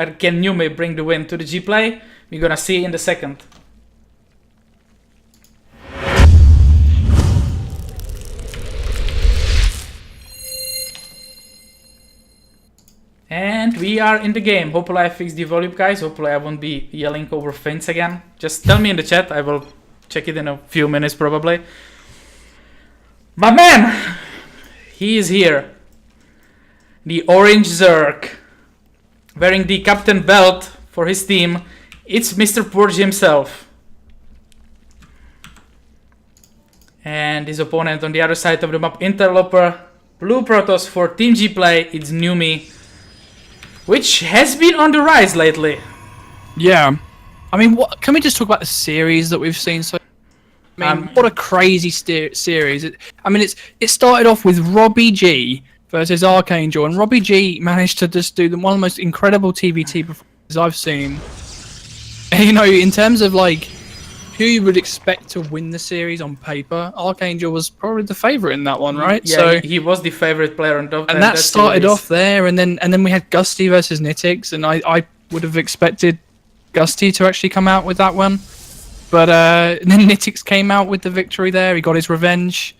can Numi bring the win to the GPlay? We're gonna see in a second. And we are in the game. Hopefully I fixed the volume, guys. Hopefully I won't be yelling over things again. Just tell me in the chat. I will check it in a few minutes probably. My man! He is here. The orange Zerg. Wearing the captain belt for his team. It's Mr. PurGe himself. And his opponent on the other side of the map, interloper. Blue Protoss for Team GPlay. It's Numi, which has been on the rise lately. Yeah. I mean, can we just talk about the series that we've seen so I mean, what a crazy series. It started off with Robbie G versus Archangel, and Robbie G managed to just do one of the most incredible TVT performances I've seen. You know, in terms of like who you would expect to win the series on paper, Archangel was probably the favorite in that one, right? Yeah, so he was the favorite player on top. And that started off there, and then we had Gusty versus Nitix, and I would have expected Gusty to actually come out with that one. But then Nitix came out with the victory there. He got his revenge.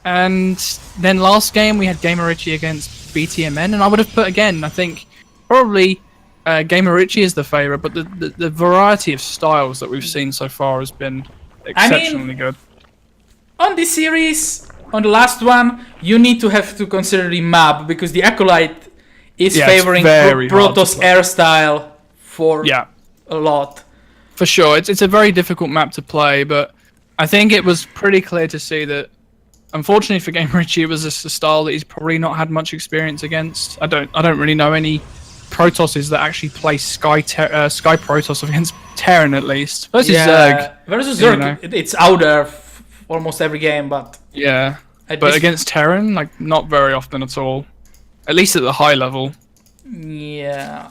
And then last game we had Gamer Richie against BTMN, and I would have put again, I think probably Gamer Richie is the favourite, but the variety of styles that we've seen so far has been exceptionally good. On this series, on the last one, you need to have to consider the map, because the Acolyte is favoring Protoss air style for a lot. For sure, it's a very difficult map to play, but I think it was pretty clear to see that, unfortunately for Gamer Richie, it was a style that he's probably not had much experience against. I don't really know any Protosses that actually play Sky Protoss against Terran, at least. Versus Zerg. Versus Zerg, you know. It's out there almost every game, but yeah. But against Terran, like not very often at all. At least at the high level. Yeah.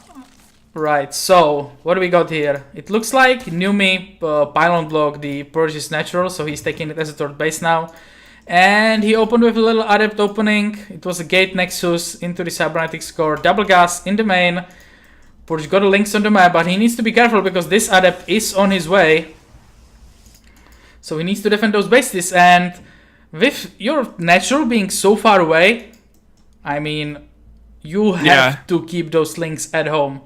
Right, so what do we got here? It looks like Numi pylon block the PurGe is natural, so he's taking it as a third base now. And he opened with a little adept opening. It was a gate nexus into the cybernetic score. Double gas in the main. PurGe got the links on the map, but he needs to be careful because this adept is on his way. So he needs to defend those bases, and with your natural being so far away, I mean, you have to keep those links at home.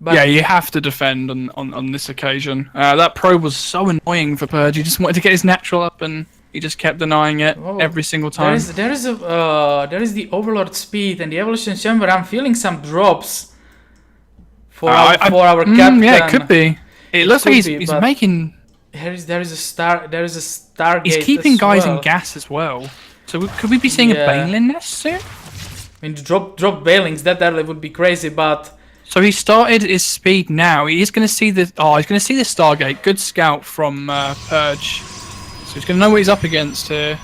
But yeah, you have to defend on this occasion. That probe was so annoying for PurGe. He just wanted to get his natural up, and he just kept denying it every single time. There is the Overlord speed and the Evolution Chamber. I'm feeling some drops for our captain. Yeah, it could be. It looks like he's making. There is a Stargate. He's keeping guys in gas as well. So could we be seeing a Baneling nest soon? I mean, drop Banelings that early would be crazy, but. So he started his speed now. He's going to see the Stargate. Good scout from PurGe. So he's going to know what he's up against here.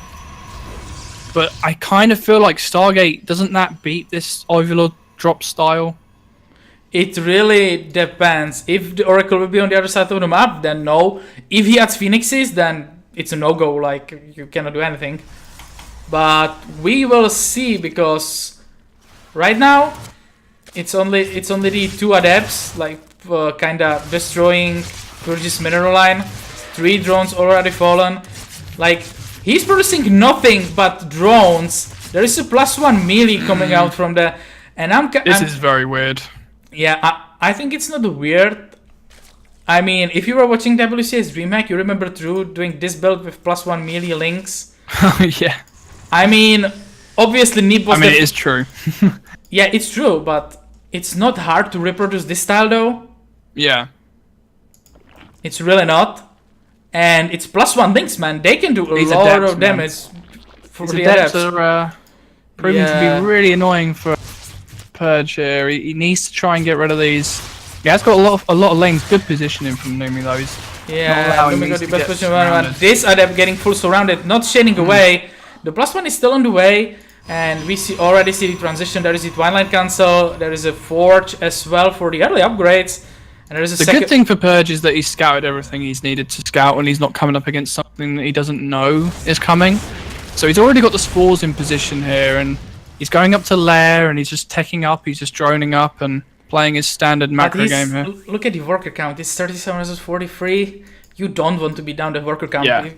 But I kind of feel like Stargate, doesn't that beat this Overlord drop style? It really depends. If the Oracle will be on the other side of the map, then no. If he adds Phoenixes, then it's a no-go. Like, you cannot do anything. But we will see, because right now it's only the two adepts, like kinda destroying PurGe's mineral line. 3 drones already fallen. Like, he's producing nothing but drones. There is a +1 melee coming out from the, and This is very weird. Yeah, I think it's not weird. I mean, if you were watching WCS DreamHack, you remember Drew doing this build with +1 melee links. Yeah. I mean, obviously Nip was it is true. Yeah, it's true, but it's not hard to reproduce this style though. Yeah. It's really not. And it's +1 links, man. They can do a lot of damage for the adepts. Are proving to be really annoying for PurGe here. He needs to try and get rid of these. Yeah, it's got a lot of lanes. Good positioning from Numi though. Numi got the best position. This adept getting full surrounded, not shading away. The +1 is still on the way, and we already see the transition. There is the Twine Line cancel. There is a Forge as well for the early upgrades. And there is the good thing for PurGe is that he's scouted everything he's needed to scout, and he's not coming up against something that he doesn't know is coming. So he's already got the spores in position here, and he's going up to lair, and he's just teching up, he's just droning up, and playing his standard macro game here. Look at the worker count. It's 37 versus 43. You don't want to be down the worker count. Yeah.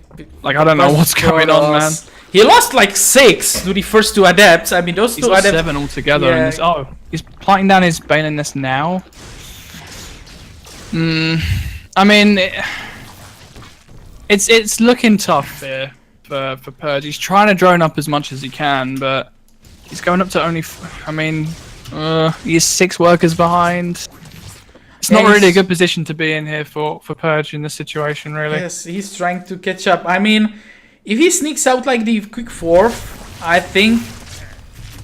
Like, I don't know what's going on, man. He lost like 6 to the first 2 adepts. I mean, those 2 adepts... 7 altogether. Yeah. And he's planting down his Bane in this now. I mean, it's looking tough here for PurGe. He's trying to drone up as much as he can, but he's going up to only... he's 6 workers behind. It's not really a good position to be in here for PurGe in this situation, really. Yes, he's trying to catch up. I mean, if he sneaks out like the quick 4th, I think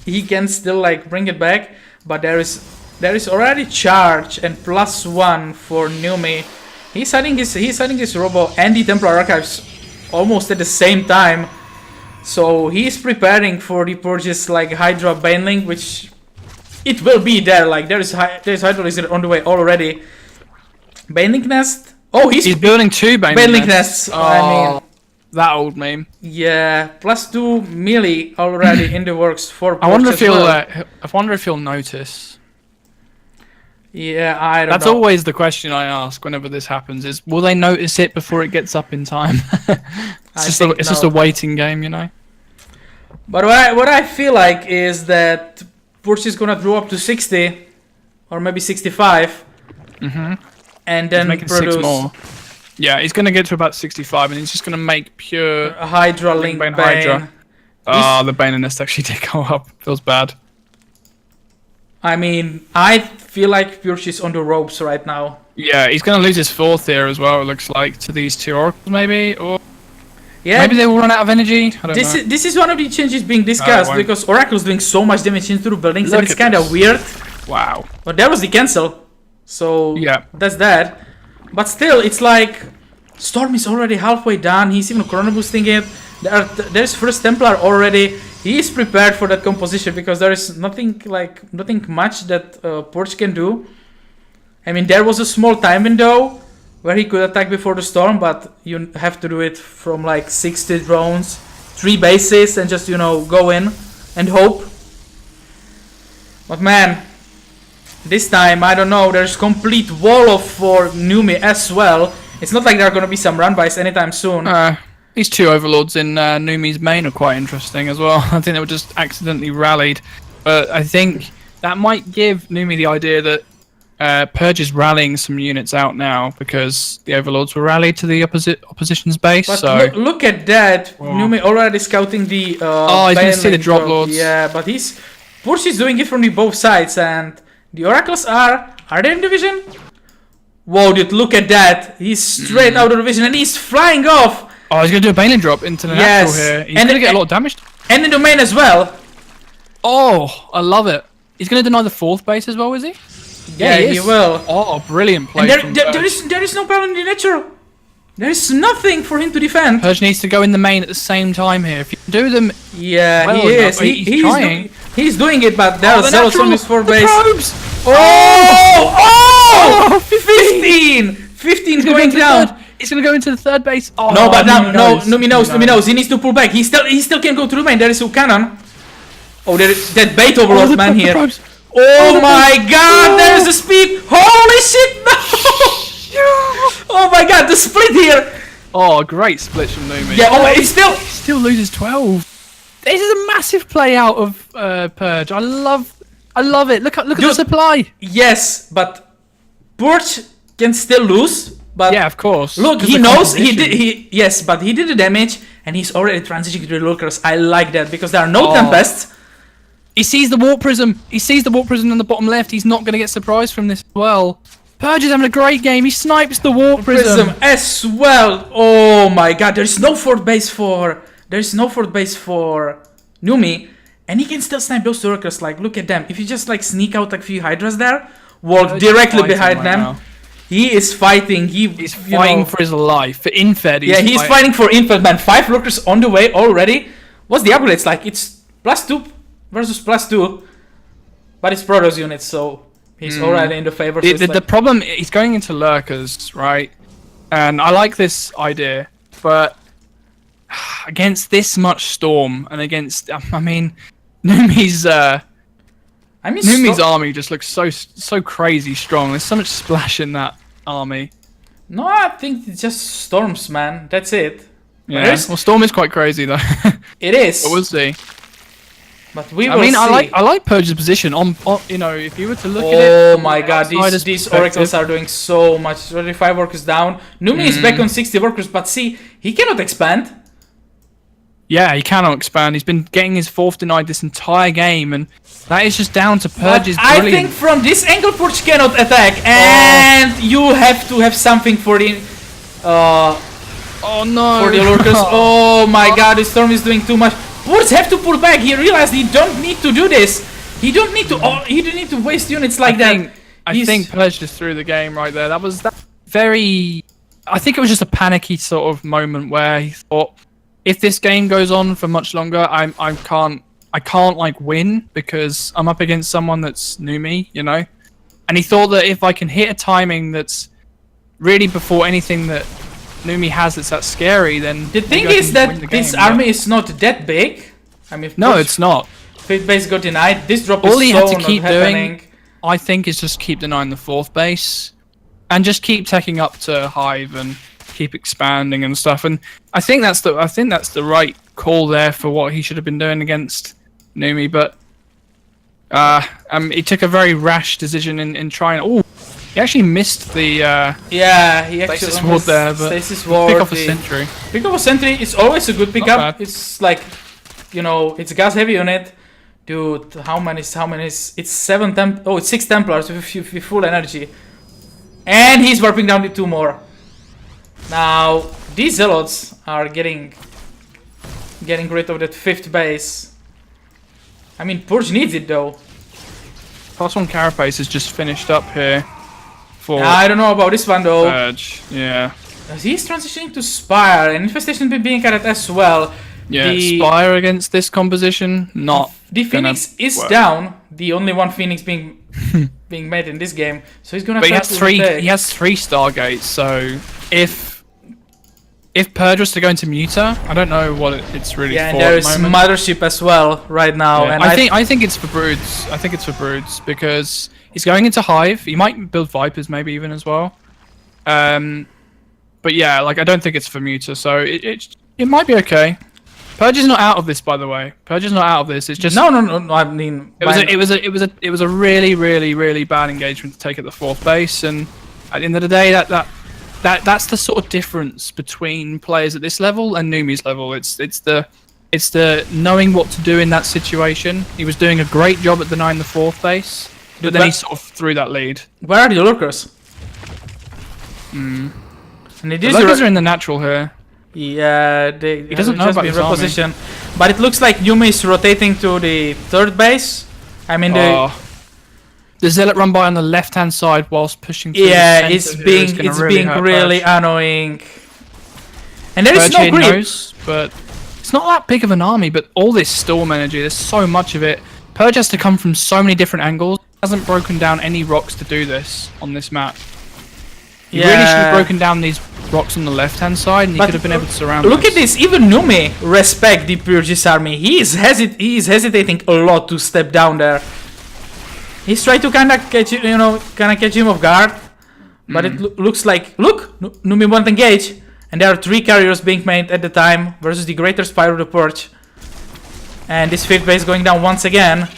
he can still like bring it back. But there is already charge and +1 for Numi. He's hiding his Robo and the Templar Archives almost at the same time. So he's preparing for the PurGe's like Hydra Banelink, which it will be there. Like there's Hydra Lizard on the way already. Banelink Nest. Oh, he's building 2 Banelink Nests. Oh, I mean, that old meme. Yeah, +2 melee already in the works for PurGe. I wonder if he'll notice. Yeah, I don't know. That's always the question I ask whenever this happens: is will they notice it before it gets up in time? It's just a waiting game, you know. But what I feel like is that PurGe is gonna draw up to 60 or maybe 65, and then making produce 6 more. Yeah, he's gonna get to about 65, and he's just gonna make pure a Hydra Link Bane. Hydra. Oh, the Bane Nest actually did go up. Feels bad. I mean, I feel like PurGe is on the ropes right now. Yeah, he's gonna lose his 4th here as well. It looks like to these 2 oracles, maybe, or yeah, maybe they will run out of energy. I don't know. This is one of the changes being discussed because Oracle's doing so much damage into the buildings, and it's kind of weird. Wow. But that was the cancel, so yeah, that's that. But still, it's like Storm is already halfway done. He's even chrono boosting it. There's first Templar already. He is prepared for that composition because there is nothing much that PurGe can do. I mean, there was a small time window where he could attack before the storm, but you have to do it from like 60 drones, 3 bases, and just go in and hope. But man, this time I don't know. There's complete wall of for Numi as well. It's not like there are gonna be some run-bys anytime soon. These 2 overlords in Numi's main are quite interesting as well. I think they were just accidentally rallied. But I think that might give Numi the idea that PurGe is rallying some units out now because the overlords were rallied to the opposition's base. But so look at that. Numi already scouting the... he's going to see the drop lords. Yeah, but PurGe is doing it from the both sides, and the oracles are they in division? Whoa, dude, look at that. He's straight out of division and he's flying off. Oh, he's going to do a Baneling drop into the natural here. He's going to get a lot of damage. And in the main as well. Oh, I love it. He's going to deny the 4th base as well, is he? Yeah, he will. Oh, brilliant play. And there is no power in the natural. There is nothing for him to defend. PurGe needs to go in the main at the same time here. If you do them... Yeah, well he is. Enough, he's trying. He's doing it, but there's also on his 4th base. Probes. Oh! 15 going down. He's gonna go into the 3rd base. Oh, no, but now, Numi knows. He needs to pull back. He still can go to the main. There is a cannon. Oh, there is that bait overlord man here. Oh my god, there is a speed. Holy shit, no! Oh my god, the split here. Oh, great split from Numi. Yeah, he still loses 12. This is a massive play out of PurGe. I love it. Look at the supply. Yes, but PurGe can still lose. But yeah, of course. Look, he knows he did. Yes, but he did the damage, and he's already transitioning to the lurkers. I like that because there are no tempests. He sees the warp prism. He sees the warp prism on the bottom left. He's not going to get surprised from this as well. PurGe is having a great game. He snipes the warp prism as well. Oh my god, there is no 4th base for Numi, and he can still snipe those lurkers. Like, look at them. If you just like sneak out like a few hydras there, walk directly behind them. Now. He is fighting. He's fighting for his life. For INFED. He's fighting for INFED, man. 5 lurkers on the way already. What's the upgrade? It's like it's +2 versus +2, but it's Protoss units, so he's already in the favor. The problem, he's going into lurkers, right? And I like this idea, but against this much storm and against, I mean, Numi's I mean, Numi's army just looks so crazy strong. There's so much splash in that army. No, I think it's just storms, man. That's it. Yeah. Well, Storm is quite crazy though. It is. But we'll see. But we will see. I like PurGe's position on you know, if you were to look at it. Oh my god, these oracles are doing so much. 35 workers down. Numi is back on 60 workers, but see, he cannot expand. Yeah, he cannot expand. He's been getting his 4th denied this entire game, and that is just down to PurGe's brilliance. I think from this angle, PurGe cannot attack, and you have to have something for the. Oh no! For the lurkers. Oh my god, the storm is doing too much. PurGe have to pull back. He realized he don't need to do this. He don't need to. He don't need to waste units like that. I think PurGe just threw the game right there. That was very. I think it was just a panicky sort of moment where he thought, if this game goes on for much longer, I can't like win because I'm up against someone that's Numi, you know. And he thought that if I can hit a timing that's really before anything that Numi has that's that scary, then the thing is that this army is not that big. I mean, no, it's not. Fifth base got denied. This drop all is he so had to keep not happening. Doing, I think, is just keep denying the 4th base and just keep taking up to Hive and keep expanding and stuff. And I think that's the right call there for what he should have been doing against Numi. But he took a very rash decision in trying. Oh. He actually missed the yeah, he actually Stasis Ward there, but pick off a sentry. Pick off a sentry is always a good pickup. It's like, you know, it's a gas heavy unit. Dude, how many it's 7 it's 6 Templars with full energy. And he's warping down to 2 more. Now, these Zealots are getting rid of that 5th base. I mean, PurGe needs it though. +1 Carapace is just finished up here. I don't know about this one though. PurGe, yeah. He's transitioning to Spire and Infestation being carried as well. Yeah, Spire against this composition, not. The Phoenix is down. The only one Phoenix being made in this game, so he's gonna. But he has 3 Stargates. So if PurGe was to go into Muta, I don't know what it's really for. Yeah, and there is Mothership as well right now. Yeah. And I think it's for Broods. I think it's for Broods because he's going into Hive. He might build Vipers maybe even as well. But yeah, like I don't think it's for Muta, so it might be okay. PurGe is not out of this, by the way. PurGe is not out of this. It's just no. I mean, it was a really bad engagement to take at the 4th base, and at the end of the day, that's the sort of difference between players at this level and Numi's level. It's the knowing what to do in that situation. He was doing a great job at denying the 4th base, but then he sort of threw that lead. Where are the lurkers? And the lurkers are in the natural here. Yeah, he doesn't know about his reposition, but it looks like Numi is rotating to the 3rd base. I mean the Zealot run by on the left-hand side whilst pushing through. Yeah, it's being really annoying. And there is no grip. But it's not that big of an army. But all this storm energy, there's so much of it. PurGe has to come from so many different angles. He hasn't broken down any rocks to do this on this map. He really should have broken down these rocks on the left-hand side, and he could have been able to surround. Look at this. Even Numi respect the PurGe's army. He is hesitating a lot to step down there. He's trying to kind of catch him off guard, but it looks like Numi won't engage, and there are 3 carriers being made at the time versus the Greater Spire of the PurGe, and this 5th base going down once again.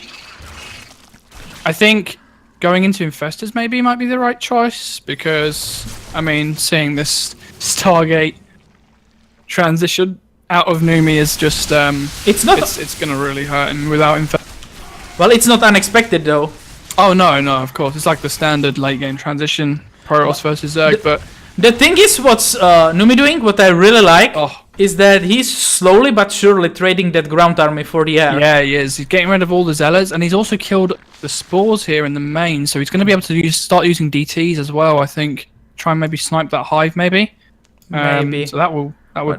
I think going into Infestors maybe might be the right choice because I mean seeing this Stargate transition out of Numi is just it's gonna really hurt him without Infestors. Well, it's not unexpected though. Oh no, of course. It's like the standard late game transition, Protoss versus Zerg, but the thing is what's Numi doing, what I really like, is that he's slowly but surely trading that ground army for the air. Yeah, he is. He's getting rid of all the Zealots, and he's also killed the Spores here in the main, so he's going to be able to start using DTs as well, I think. Try and maybe snipe that Hive, maybe. Maybe. So that would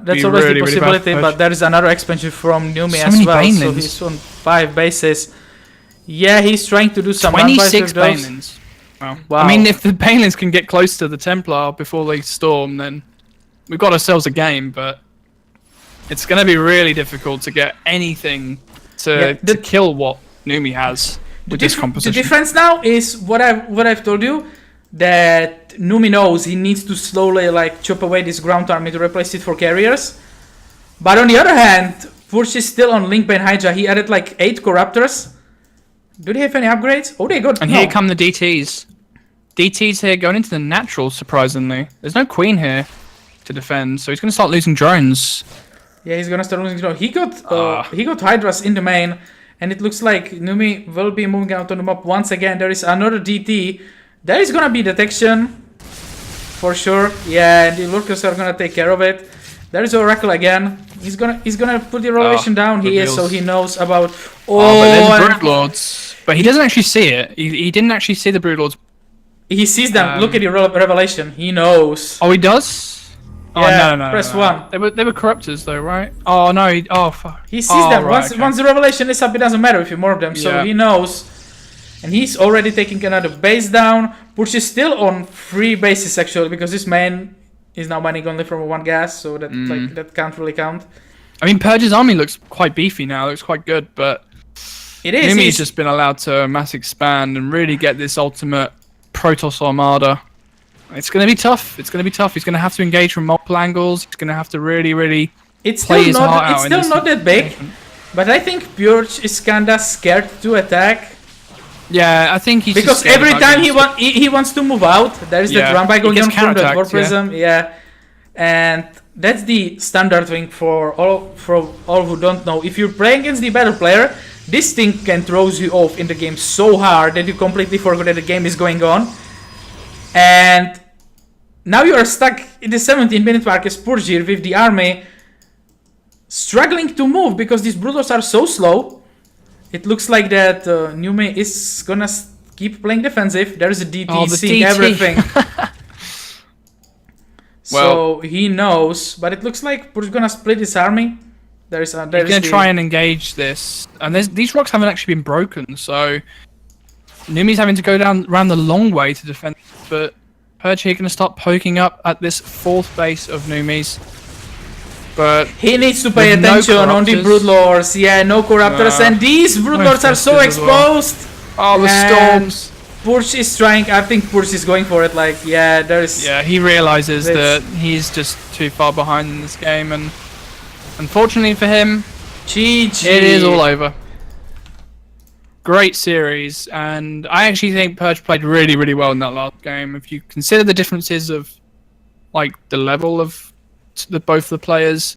that's be always really, the possibility, really bad. but there is another expansion from Numi so as many well, Banelings. so he's on 5 bases. Yeah, he's trying to do some 26 Banelings. Wow. I mean, if the Banelings can get close to the Templar before they storm, then we've got ourselves a game, but it's going to be really difficult to get anything to kill what Numi has. with this The composition. difference now is what I've told you, that Numi knows he needs to slowly like chop away this ground army to replace it for carriers. But on the other hand, PurGe is still on Linkbane Hydra. He added like 8 Corruptors. Do they have any upgrades? Oh, they got. And here come the DTs. DTs here going into the natural, surprisingly. There's no queen here to defend, so he's going to start losing drones. Yeah, he's gonna start losing drones. He got Hydras in the main, and it looks like Numi will be moving out on the map once again. There is another DT. There is gonna be detection for sure. Yeah, the lurkers are gonna take care of it. There is Oracle again. He's gonna put the revelation down here, so he knows about. But there's Brood Lords. But he doesn't actually see it. He didn't actually see the Brood Lords. He sees them. Look at the revelation. He knows. Oh, he does. Yeah, oh no! press no. 1. They were corruptors though, right? Oh no! Fuck. He sees them. Right, Once the revelation is up, it doesn't matter if you more of them. So he knows, and he's already taking another base down. PurGe is still on 3 bases actually, because this main is now mining only from 1 gas, so that that can't really count. I mean, PurGe's army looks quite beefy now. Looks quite good, but it is. Numi's just been allowed to mass expand and really get this ultimate Protoss Armada. It's going to be tough. It's going to be tough. He's going to have to engage from multiple angles. He's going to have to really It's play still his heart out. It's still not that big, but I think PurGe is kinda scared to attack. Yeah, I think he's because just every time he wants to move out, there is that run by going on from the War Prism. Yeah, and that's the standard thing for all who don't know. If you're playing against the better player, this thing can throw you off in the game so hard that you completely forget that the game is going on. And now you are stuck in the 17-minute mark as PurGe with the army struggling to move because these Broodlords are so slow. It looks like that Numi is gonna keep playing defensive. There's a DT seeing everything. So he knows, but it looks like PurGe's gonna split his army. He's gonna try and engage this, and these rocks haven't actually been broken, so Numi's having to go around the long way to defend. But PurGe here gonna start poking up at this 4th base of Numi's. But he needs to pay attention on the Broodlords. Yeah, no Corruptors, and these Broodlords are so exposed. Oh, the storms. PurGe is trying. I think PurGe is going for it. Like, yeah, there's. Yeah, he realizes that he's just too far behind in this game, and unfortunately for him, GG. It is all over. Great series, and I actually think PurGe played really well in that last game. If you consider the differences of, like, the level of both the players,